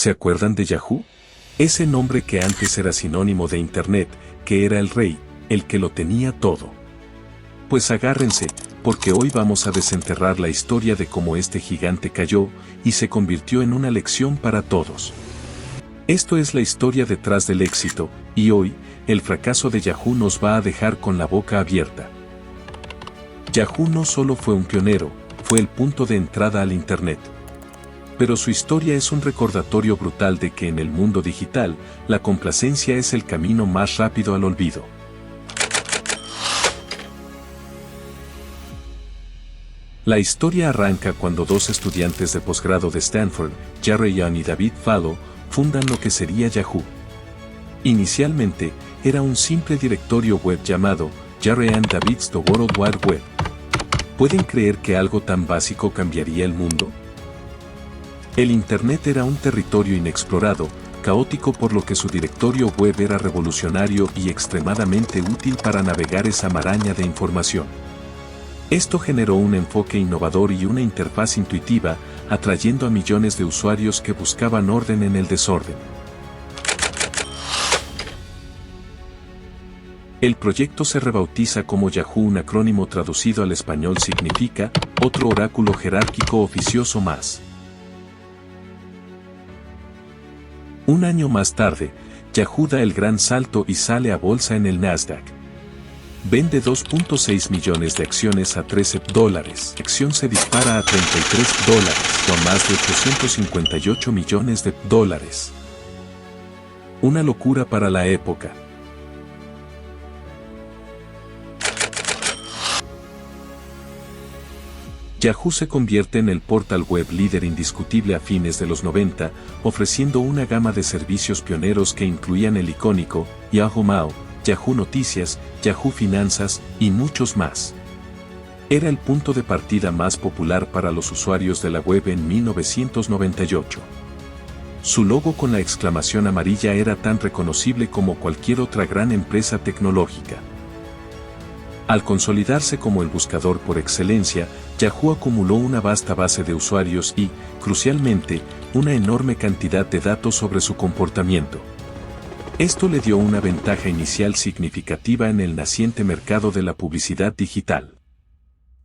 ¿Se acuerdan de Yahoo? Ese nombre que antes era sinónimo de Internet, que era el rey, el que lo tenía todo. Pues agárrense, porque hoy vamos a desenterrar la historia de cómo este gigante cayó y se convirtió en una lección para todos. Esto es la historia detrás del éxito, y hoy, el fracaso de Yahoo nos va a dejar con la boca abierta. Yahoo no solo fue un pionero, fue el punto de entrada al Internet. Pero su historia es un recordatorio brutal de que en el mundo digital, la complacencia es el camino más rápido al olvido. La historia arranca cuando dos estudiantes de posgrado de Stanford, Jerry Yang y David Fallow, fundan lo que sería Yahoo. Inicialmente, era un simple directorio web llamado Jerry and David's The World Wide Web. ¿Pueden creer que algo tan básico cambiaría el mundo? El Internet era un territorio inexplorado, caótico, por lo que su directorio web era revolucionario y extremadamente útil para navegar esa maraña de información. Esto generó un enfoque innovador y una interfaz intuitiva, atrayendo a millones de usuarios que buscaban orden en el desorden. El proyecto se rebautiza como Yahoo, un acrónimo traducido al español significa otro oráculo jerárquico oficioso más. Un año más tarde, Yahoo da el gran salto y sale a bolsa en el Nasdaq. Vende 2.6 millones de acciones a $13. La acción se dispara a $33, o a más de 858 millones de dólares. Una locura para la época. Yahoo se convierte en el portal web líder indiscutible a fines de los 90, ofreciendo una gama de servicios pioneros que incluían el icónico Yahoo Mail, Yahoo Noticias, Yahoo Finanzas y muchos más. Era el punto de partida más popular para los usuarios de la web en 1998. Su logo con la exclamación amarilla era tan reconocible como cualquier otra gran empresa tecnológica. Al consolidarse como el buscador por excelencia, Yahoo acumuló una vasta base de usuarios y, crucialmente, una enorme cantidad de datos sobre su comportamiento. Esto le dio una ventaja inicial significativa en el naciente mercado de la publicidad digital.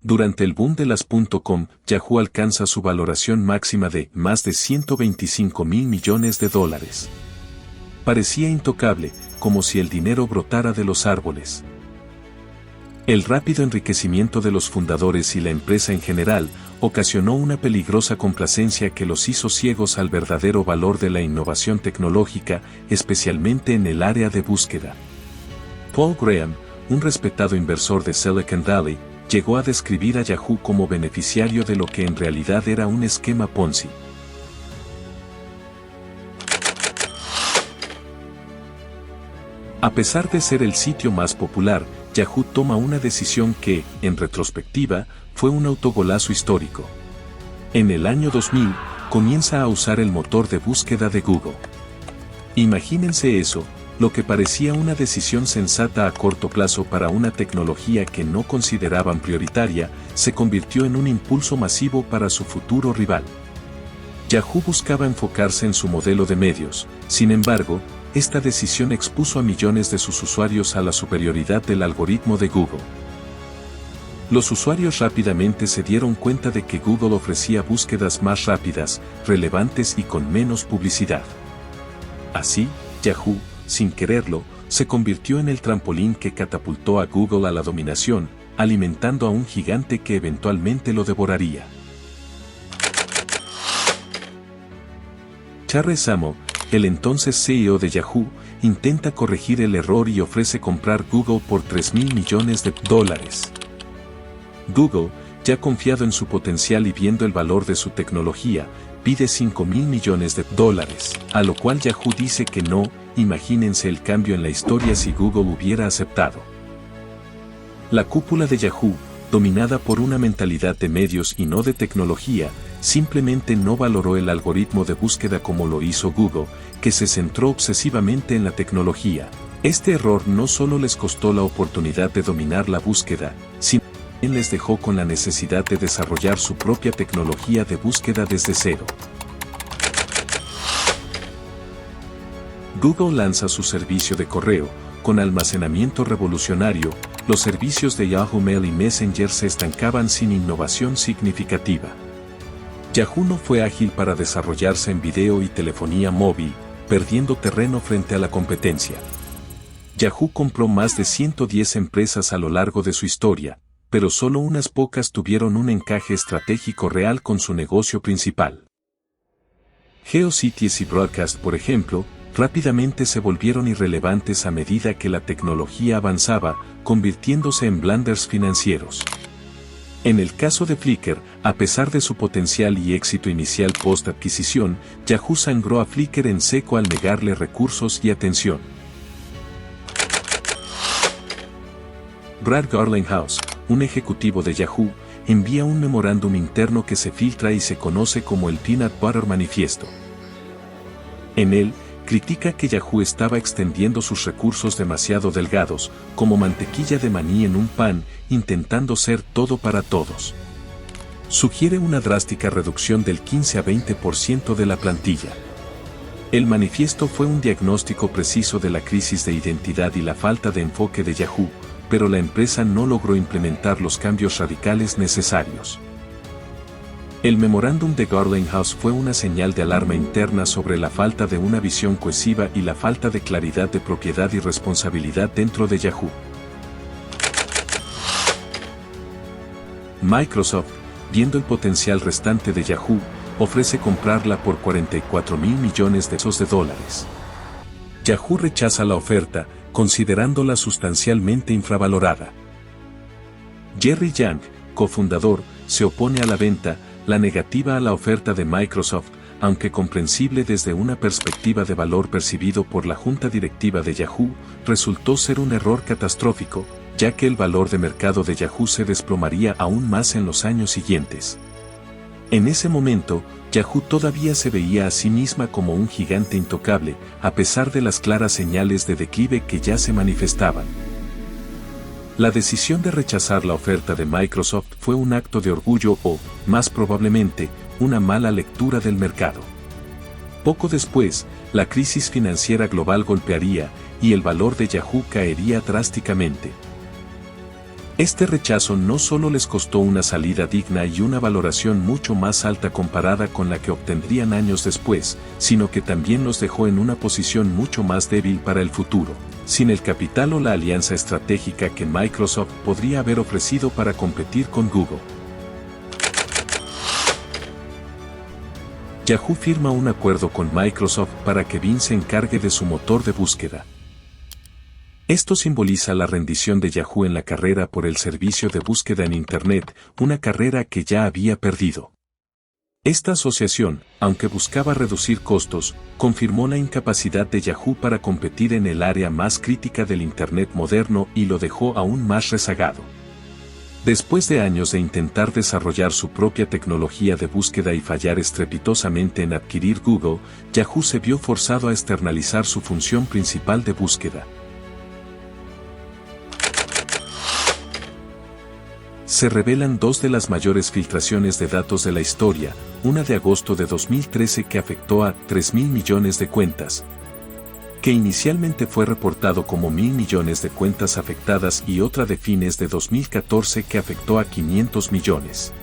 Durante el boom de las .com, Yahoo alcanza su valoración máxima de más de $125 mil millones. Parecía intocable, como si el dinero brotara de los árboles. El rápido enriquecimiento de los fundadores y la empresa en general ocasionó una peligrosa complacencia que los hizo ciegos al verdadero valor de la innovación tecnológica, especialmente en el área de búsqueda. Paul Graham, un respetado inversor de Silicon Valley, llegó a describir a Yahoo como beneficiario de lo que en realidad era un esquema Ponzi. A pesar de ser el sitio más popular, Yahoo toma una decisión que, en retrospectiva, fue un autogolazo histórico. En el año 2000, comienza a usar el motor de búsqueda de Google. Imagínense eso, lo que parecía una decisión sensata a corto plazo para una tecnología que no consideraban prioritaria, se convirtió en un impulso masivo para su futuro rival. Yahoo buscaba enfocarse en su modelo de medios, sin embargo, esta decisión expuso a millones de sus usuarios a la superioridad del algoritmo de Google. Los usuarios rápidamente se dieron cuenta de que Google ofrecía búsquedas más rápidas, relevantes y con menos publicidad. Así, Yahoo, sin quererlo, se convirtió en el trampolín que catapultó a Google a la dominación, alimentando a un gigante que eventualmente lo devoraría. Charles Samo, el entonces CEO de Yahoo, intenta corregir el error y ofrece comprar Google por $3.000 millones. Google, ya confiado en su potencial y viendo el valor de su tecnología, pide $5.000 millones, a lo cual Yahoo dice que no. Imagínense el cambio en la historia si Google hubiera aceptado. La cúpula de Yahoo, dominada por una mentalidad de medios y no de tecnología, simplemente no valoró el algoritmo de búsqueda como lo hizo Google, que se centró obsesivamente en la tecnología. Este error no solo les costó la oportunidad de dominar la búsqueda, sino que también les dejó con la necesidad de desarrollar su propia tecnología de búsqueda desde cero. Google lanza su servicio de correo, con almacenamiento revolucionario. Los servicios de Yahoo Mail y Messenger se estancaban sin innovación significativa. Yahoo no fue ágil para desarrollarse en video y telefonía móvil, perdiendo terreno frente a la competencia. Yahoo compró más de 110 empresas a lo largo de su historia, pero solo unas pocas tuvieron un encaje estratégico real con su negocio principal. GeoCities y Broadcast, por ejemplo, rápidamente se volvieron irrelevantes a medida que la tecnología avanzaba, convirtiéndose en blunders financieros. En el caso de Flickr, a pesar de su potencial y éxito inicial post-adquisición, Yahoo sangró a Flickr en seco al negarle recursos y atención. Brad Garlinghouse, un ejecutivo de Yahoo, envía un memorándum interno que se filtra y se conoce como el Peanut Butter Manifiesto. En él, critica que Yahoo estaba extendiendo sus recursos demasiado delgados, como mantequilla de maní en un pan, intentando ser todo para todos. Sugiere una drástica reducción del 15 a 20% de la plantilla. El manifiesto fue un diagnóstico preciso de la crisis de identidad y la falta de enfoque de Yahoo, pero la empresa no logró implementar los cambios radicales necesarios. El memorándum de Garlinghouse fue una señal de alarma interna sobre la falta de una visión cohesiva y la falta de claridad de propiedad y responsabilidad dentro de Yahoo. Microsoft, viendo el potencial restante de Yahoo, ofrece comprarla por $44 mil millones de dólares. Yahoo rechaza la oferta, considerándola sustancialmente infravalorada. Jerry Yang, cofundador, se opone a la venta. La negativa a la oferta de Microsoft, aunque comprensible desde una perspectiva de valor percibido por la junta directiva de Yahoo, resultó ser un error catastrófico, ya que el valor de mercado de Yahoo se desplomaría aún más en los años siguientes. En ese momento, Yahoo todavía se veía a sí misma como un gigante intocable, a pesar de las claras señales de declive que ya se manifestaban. La decisión de rechazar la oferta de Microsoft fue un acto de orgullo o, más probablemente, una mala lectura del mercado. Poco después, la crisis financiera global golpearía, y el valor de Yahoo caería drásticamente. Este rechazo no solo les costó una salida digna y una valoración mucho más alta comparada con la que obtendrían años después, sino que también los dejó en una posición mucho más débil para el futuro, sin el capital o la alianza estratégica que Microsoft podría haber ofrecido para competir con Google. Yahoo firma un acuerdo con Microsoft para que Bing se encargue de su motor de búsqueda. Esto simboliza la rendición de Yahoo en la carrera por el servicio de búsqueda en Internet, una carrera que ya había perdido. Esta asociación, aunque buscaba reducir costos, confirmó la incapacidad de Yahoo para competir en el área más crítica del Internet moderno y lo dejó aún más rezagado. Después de años de intentar desarrollar su propia tecnología de búsqueda y fallar estrepitosamente en adquirir Google, Yahoo se vio forzado a externalizar su función principal de búsqueda. Se revelan dos de las mayores filtraciones de datos de la historia, una de agosto de 2013 que afectó a 3.000 millones de cuentas, que inicialmente fue reportado como 1.000 millones de cuentas afectadas y otra de fines de 2014 que afectó a 500 millones.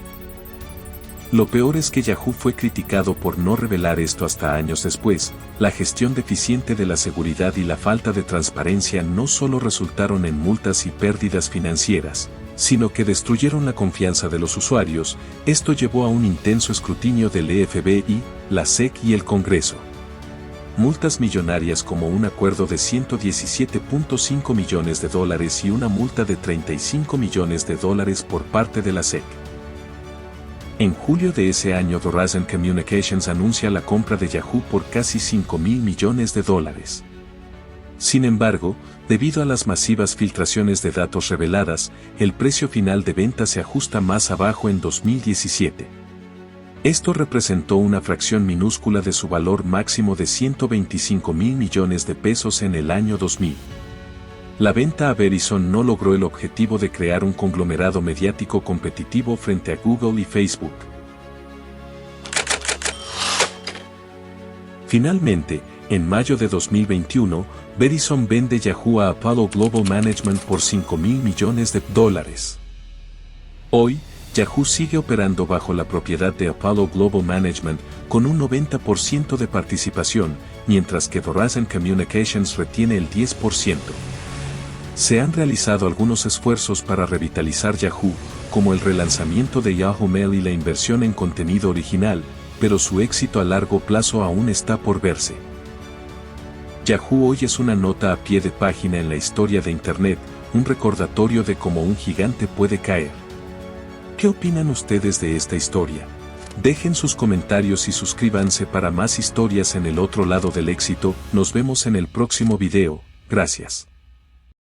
Lo peor es que Yahoo fue criticado por no revelar esto hasta años después. La gestión deficiente de la seguridad y la falta de transparencia no solo resultaron en multas y pérdidas financieras, sino que destruyeron la confianza de los usuarios. Esto llevó a un intenso escrutinio del FBI, la SEC y el Congreso. Multas millonarias como un acuerdo de $117.5 millones y una multa de $35 millones por parte de la SEC. En julio de ese año Verizon Communications anuncia la compra de Yahoo por casi $5.000 millones. Sin embargo, debido a las masivas filtraciones de datos reveladas, el precio final de venta se ajusta más abajo en 2017. Esto representó una fracción minúscula de su valor máximo de $125.000 millones en el año 2000. La venta a Verizon no logró el objetivo de crear un conglomerado mediático competitivo frente a Google y Facebook. Finalmente, En mayo de 2021, Verizon vende Yahoo a Apollo Global Management por $5.000 millones. Hoy, Yahoo sigue operando bajo la propiedad de Apollo Global Management con un 90% de participación, mientras que Verizon Communications retiene el 10%. Se han realizado algunos esfuerzos para revitalizar Yahoo, como el relanzamiento de Yahoo Mail y la inversión en contenido original, pero su éxito a largo plazo aún está por verse. Yahoo hoy es una nota a pie de página en la historia de Internet, un recordatorio de cómo un gigante puede caer. ¿Qué opinan ustedes de esta historia? Dejen sus comentarios y suscríbanse para más historias en el otro lado del éxito. Nos vemos en el próximo video. Gracias.